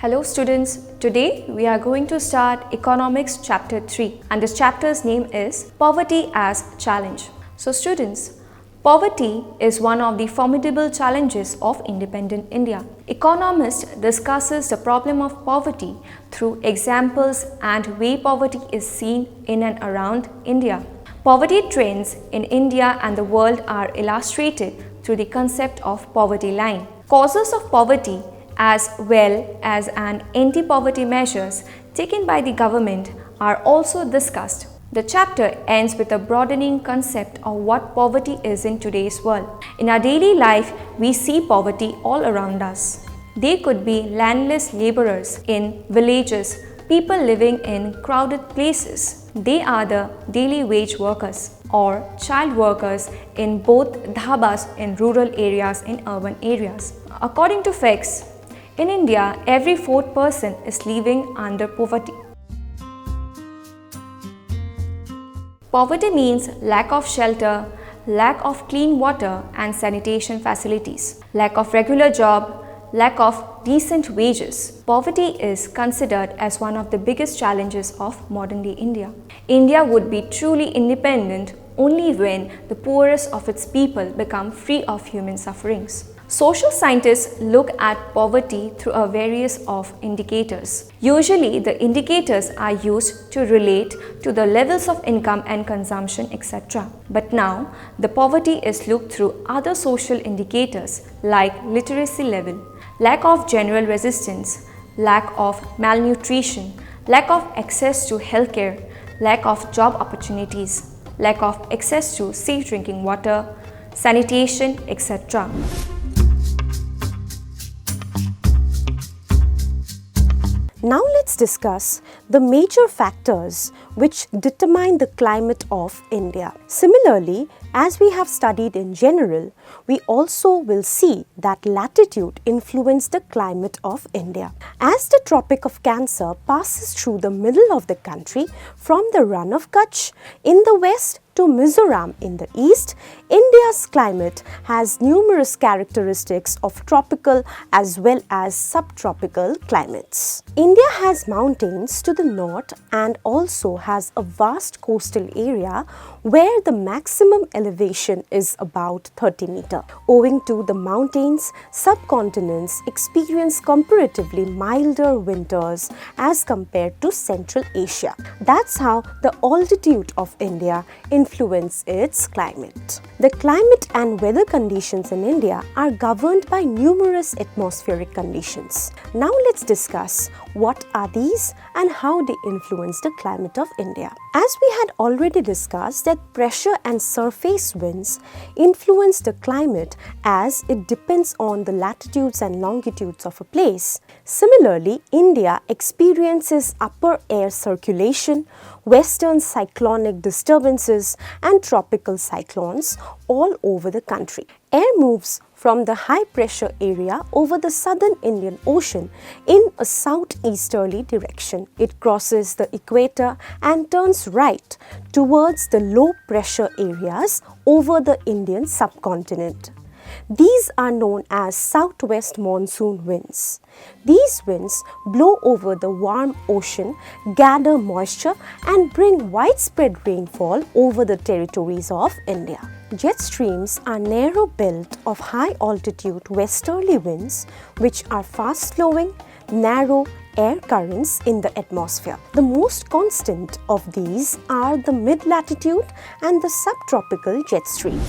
Hello students, today we are going to start Economics chapter 3 and this chapter's name is Poverty as Challenge. So students, poverty is one of the formidable challenges of independent India. Economist discusses the problem of poverty through examples and way poverty is seen in and around India. Poverty trends in India and the world are illustrated through the concept of poverty line. Causes of poverty as well as anti-poverty measures taken by the government are also discussed. The chapter ends with a broadening concept of what poverty is in today's world. In our daily life, we see poverty all around us. They could be landless laborers in villages, people living in crowded places. They are the daily wage workers or child workers in both dhabas in rural areas and urban areas. According to facts, in India, every fourth person is living under poverty. Poverty means lack of shelter, lack of clean water and sanitation facilities, lack of regular job, lack of decent wages. Poverty is considered as one of the biggest challenges of modern-day India. India would be truly independent only when the poorest of its people become free of human sufferings. Social scientists look at poverty through a various of indicators. Usually, the indicators are used to relate to the levels of income and consumption, etc. But now, the poverty is looked through other social indicators like literacy level, lack of general resistance, lack of malnutrition, lack of access to healthcare, lack of job opportunities, lack of access to safe drinking water, sanitation, etc. Now let's discuss the major factors which determine the climate of India. Similarly, as we have studied in general, we also will see that latitude influences the climate of India. As the Tropic of Cancer passes through the middle of the country from the Run of Kutch in the west to Mizoram in the east, India's climate has numerous characteristics of tropical as well as subtropical climates. India has mountains to the north and also has a vast coastal area where the maximum elevation is about 30 meters. Owing to the mountains, subcontinents experience comparatively milder winters as compared to Central Asia. That's how the altitude of India influence its climate. The climate and weather conditions in India are governed by numerous atmospheric conditions. Now let's discuss what are these and how they influence the climate of India. As we had already discussed that pressure and surface winds influence the climate as it depends on the latitudes and longitudes of a place. Similarly, India experiences upper air circulation, western cyclonic disturbances and tropical cyclones all over the country. Air moves from the high pressure area over the southern Indian Ocean in a southeasterly direction. It crosses the equator and turns right towards the low pressure areas over the Indian subcontinent. These are known as southwest monsoon winds. These winds blow over the warm ocean, gather moisture and bring widespread rainfall over the territories of India. Jet streams are narrow belt of high altitude westerly winds which are fast flowing, narrow air currents in the atmosphere. The most constant of these are the mid-latitude and the subtropical jet stream.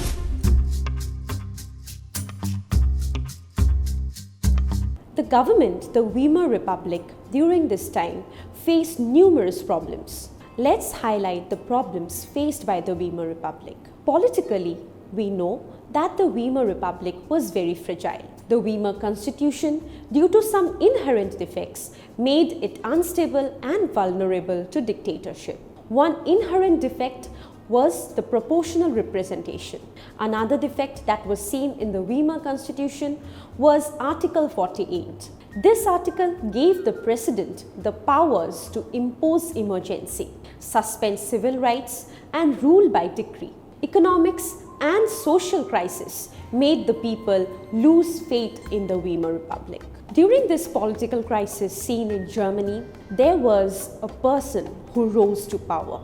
The government, the Weimar Republic, during this time faced numerous problems. Let's highlight the problems faced by the Weimar Republic. Politically, we know that the Weimar Republic was very fragile. The Weimar Constitution, due to some inherent defects, made it unstable and vulnerable to dictatorship. One inherent defect was the proportional representation. Another defect that was seen in the Weimar Constitution was Article 48. This article gave the President the powers to impose emergency, suspend civil rights and rule by decree. Economics and social crisis made the people lose faith in the Weimar Republic. During this political crisis seen in Germany, there was a person who rose to power.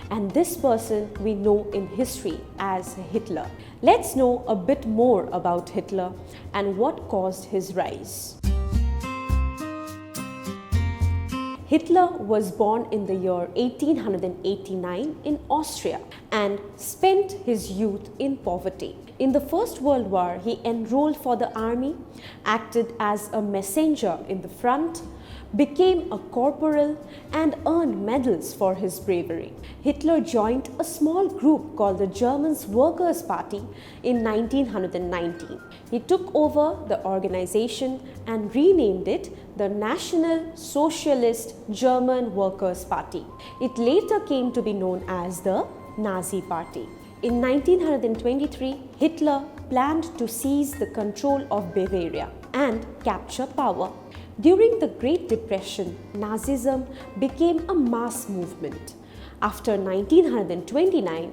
And this person we know in history as Hitler. Let's know a bit more about Hitler and what caused his rise. Hitler was born in the year 1889 in Austria and spent his youth in poverty. In the First World War, he enrolled for the army, acted as a messenger in the front, became a corporal and earned medals for his bravery. Hitler joined a small group called the German Workers' Party in 1919. He took over the organization and renamed it the National Socialist German Workers' Party. It later came to be known as the Nazi Party. In 1923, Hitler planned to seize the control of Bavaria and capture power. During the Great Depression, Nazism became a mass movement. After 1929,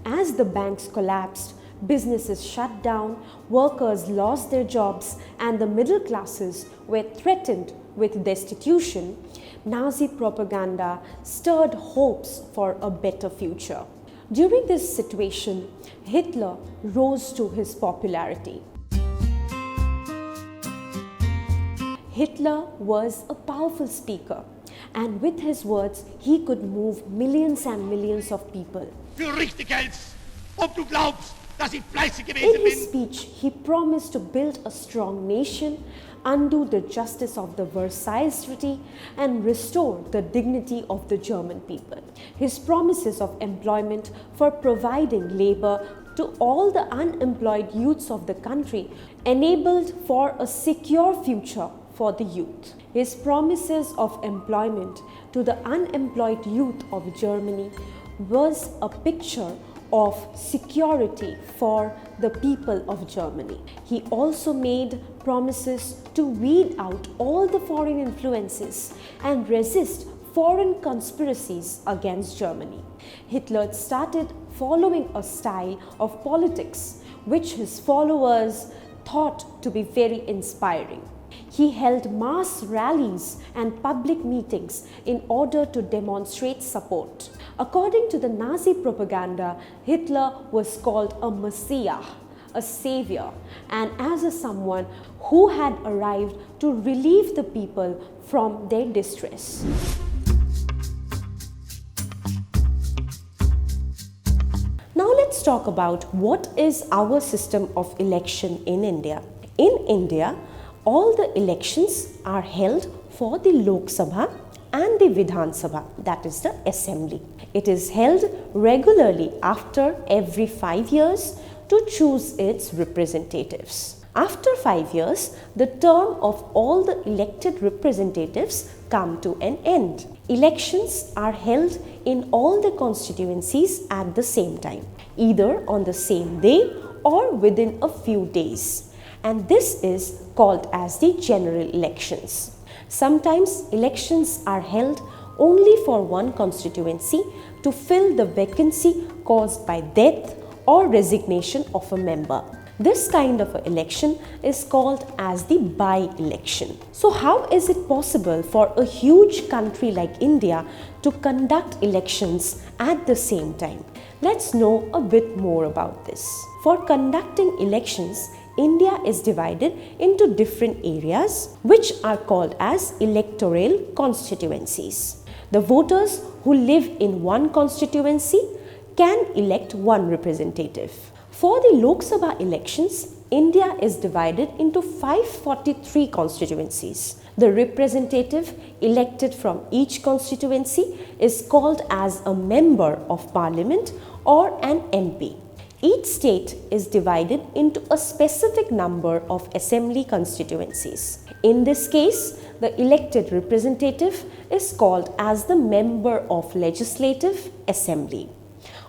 as the banks collapsed, businesses shut down, workers lost their jobs, and the middle classes were threatened with destitution, Nazi propaganda stirred hopes for a better future. During this situation, Hitler rose to his popularity. Hitler was a powerful speaker, and with his words, he could move millions and millions of people. Für richtig hältst, ob du glaubst, dass ich fleißig In gewesen his bin. speech, he promised to build a strong nation, undo the justice of the Versailles Treaty, and restore the dignity of the German people. His promises of employment for providing labor to all the unemployed youths of the country enabled for a secure future for the youth. His promises of employment to the unemployed youth of Germany was a picture of security for the people of Germany. He also made promises to weed out all the foreign influences and resist foreign conspiracies against Germany. Hitler started following a style of politics which his followers thought to be very inspiring. He held mass rallies and public meetings in order to demonstrate support. According to the Nazi propaganda, Hitler was called a messiah, a savior, and as a someone who had arrived to relieve the people from their distress. Now let's talk about what is our system of election in India. In India, all the elections are held for the Lok Sabha and the Vidhan Sabha, that is the assembly. It is held regularly after every 5 years to choose its representatives. After 5 years, the term of all the elected representatives come to an end. Elections are held in all the constituencies at the same time, either on the same day or within a few days. And this is called as the general elections. Sometimes elections are held only for one constituency to fill the vacancy caused by death or resignation of a member. This kind of election is called as the by-election. So how is it possible for a huge country like India to conduct elections at the same time? Let's know a bit more about this. For conducting elections, India is divided into different areas which are called as electoral constituencies. The voters who live in one constituency can elect one representative. For the Lok Sabha elections, India is divided into 543 constituencies. The representative elected from each constituency is called as a member of parliament or an MP. Each state is divided into a specific number of assembly constituencies. In this case, the elected representative is called as the member of legislative assembly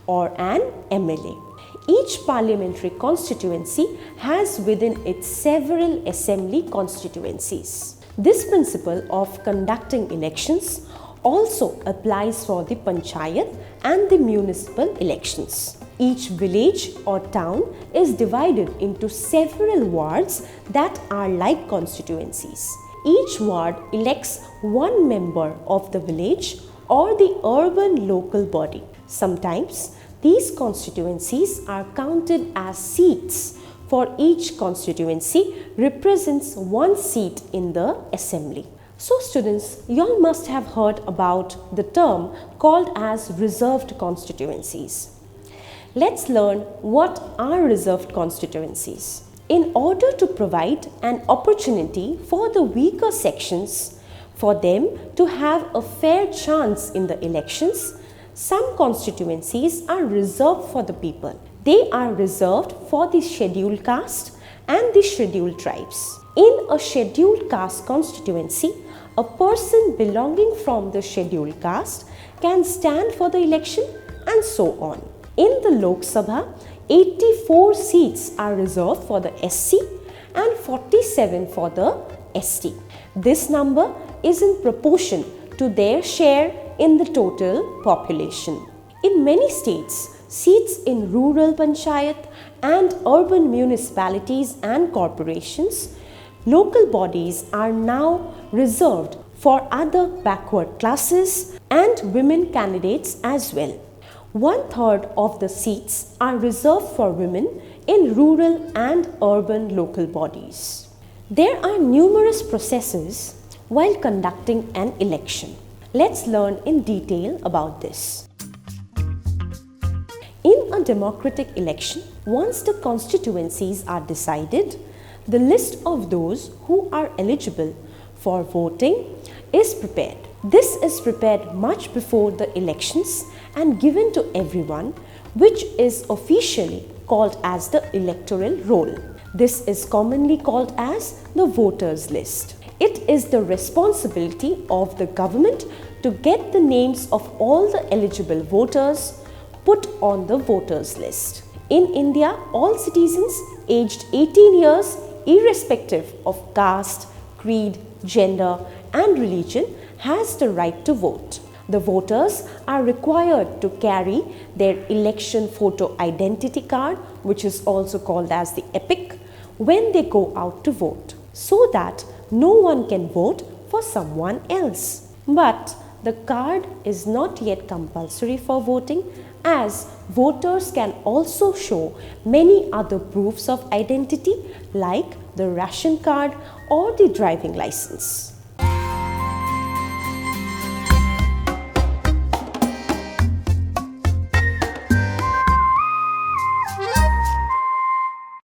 or an MLA. Each parliamentary constituency has within it several assembly constituencies. This principle of conducting elections also applies for the panchayat and the municipal elections. Each village or town is divided into several wards that are like constituencies. Each ward elects one member of the village or the urban local body. Sometimes these constituencies are counted as seats, for each constituency represents one seat in the assembly. So students, you all must have heard about the term called as reserved constituencies. Let's learn what are reserved constituencies. In order to provide an opportunity for the weaker sections for them to have a fair chance in the elections, some constituencies are reserved for the people. They are reserved for the scheduled caste and the scheduled tribes. In a scheduled caste constituency, a person belonging from the scheduled caste can stand for the election and so on. In the Lok Sabha, 84 seats are reserved for the SC and 47 for the ST. This number is in proportion to their share in the total population. In many states, seats in rural panchayat and urban municipalities and corporations, local bodies are now reserved for other backward classes and women candidates as well. 1/3 of the seats are reserved for women in rural and urban local bodies. There are numerous processes while conducting an election. Let's learn in detail about this. In a democratic election, once the constituencies are decided, the list of those who are eligible for voting is prepared. This is prepared much before the elections and given to everyone, which is officially called as the electoral roll. This is commonly called as the voters list. It is the responsibility of the government to get the names of all the eligible voters put on the voters list. In India, all citizens aged 18 years, irrespective of caste, creed, gender and religion, has the right to vote. The voters are required to carry their election photo identity card, which is also called as the EPIC, when they go out to vote, so that no one can vote for someone else. But the card is not yet compulsory for voting, as voters can also show many other proofs of identity like the ration card or the driving license.